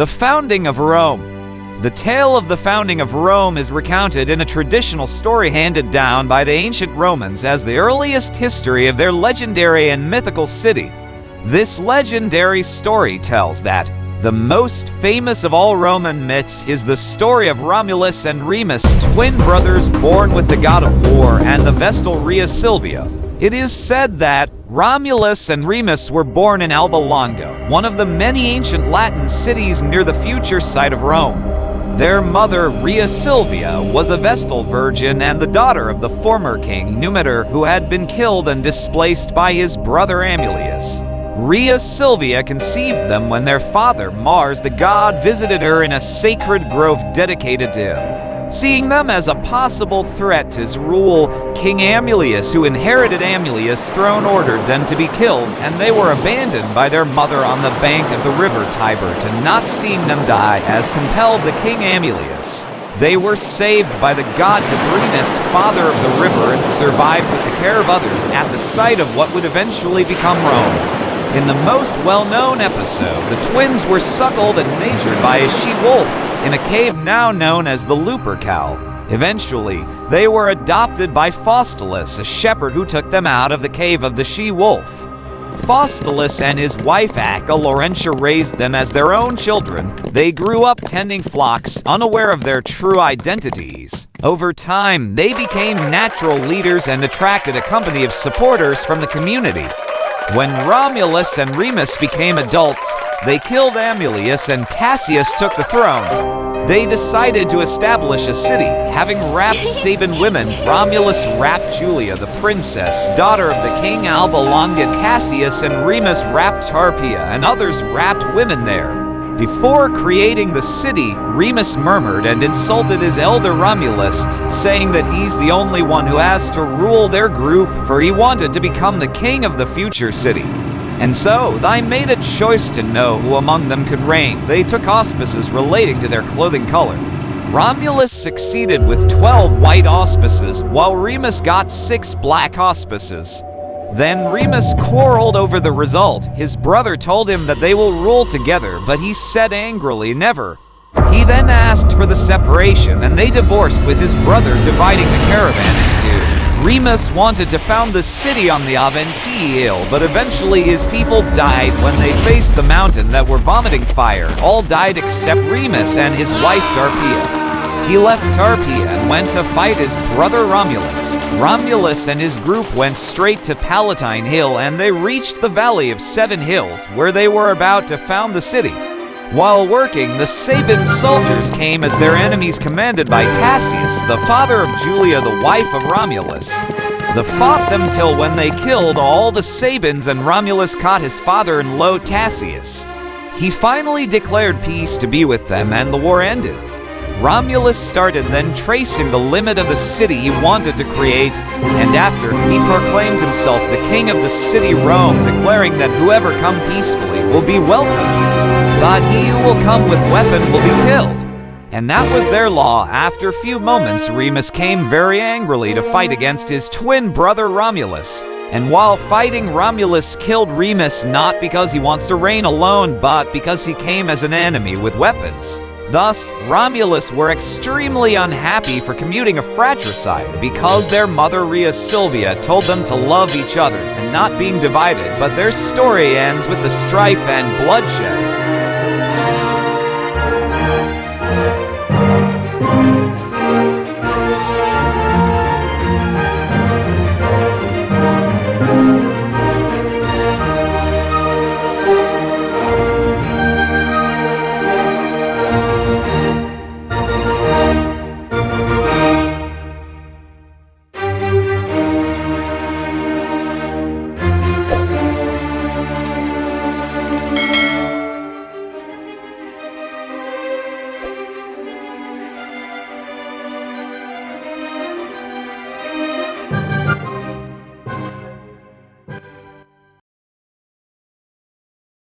The founding of Rome. The tale of the founding of Rome is recounted in a traditional story handed down by the ancient Romans as the earliest history of their legendary and mythical city. This legendary story tells that the most famous of all Roman myths is the story of Romulus and Remus, twin brothers born with the god of war and the Vestal Rhea Silvia. It is said that Romulus and Remus were born in Alba Longa, one of the many ancient Latin cities near the future site of Rome. Their mother, Rhea Silvia, was a Vestal virgin and the daughter of the former king, Numitor, who had been killed and displaced by his brother Amulius. Rhea Silvia conceived them when their father, Mars the god, visited her in a sacred grove dedicated to him. Seeing them as a possible threat to his rule, King Amulius, who inherited Amulius' throne, ordered them to be killed, and they were abandoned by their mother on the bank of the river Tiber to not seeing them die, as compelled the King Amulius. They were saved by the god Tiberinus, father of the river, and survived with the care of others at the site of what would eventually become Rome. In the most well-known episode, the twins were suckled and natured by a she-wolf in a cave now known as the Lupercal. Eventually, they were adopted by Faustulus, a shepherd who took them out of the cave of the she-wolf. Faustulus and his wife Acca Laurentia raised them as their own children. They grew up tending flocks, unaware of their true identities. Over time, they became natural leaders and attracted a company of supporters from the community. When Romulus and Remus became adults, they killed Amulius and Tacius took the throne. They decided to establish a city. Having wrapped Sabine women, Romulus wrapped Julia, the princess, daughter of the king Alba Longa Tacius, and Remus wrapped Tarpeia, and others wrapped women there. Before creating the city, Remus murmured and insulted his elder Romulus, saying that he's the only one who has to rule their group, for he wanted to become the king of the future city. And so, they made a choice to know who among them could reign. They took auspices relating to their clothing color. Romulus succeeded with 12 white auspices, while Remus got 6 black auspices. Then Remus quarreled over the result. His brother told him that they will rule together, but he said angrily, "Never." He then asked for the separation, and they divorced, with his brother dividing the caravan in two. Remus wanted to found the city on the Aventii Hill, but eventually his people died when they faced the mountain that were vomiting fire. All died except Remus and his wife Tarpeia. He left Tarpeia and went to fight his brother Romulus. Romulus and his group went straight to Palatine Hill, and they reached the Valley of 7 Hills, where they were about to found the city. While working, the Sabine soldiers came as their enemies, commanded by Tacius, the father of Julia, the wife of Romulus. They fought them till when they killed all the Sabines and Romulus caught his father-in-law Tacius. He finally declared peace to be with them, and the war ended. Romulus started then tracing the limit of the city he wanted to create, and after, he proclaimed himself the king of the city Rome, declaring that whoever come peacefully will be welcomed, but he who will come with weapon will be killed. And that was their law. After a few moments, Remus came very angrily to fight against his twin brother Romulus. And while fighting, Romulus killed Remus not because he wants to reign alone, but because he came as an enemy with weapons. Thus, Romulus were extremely unhappy for committing a fratricide because their mother Rhea Silvia told them to love each other and not being divided, but their story ends with the strife and bloodshed.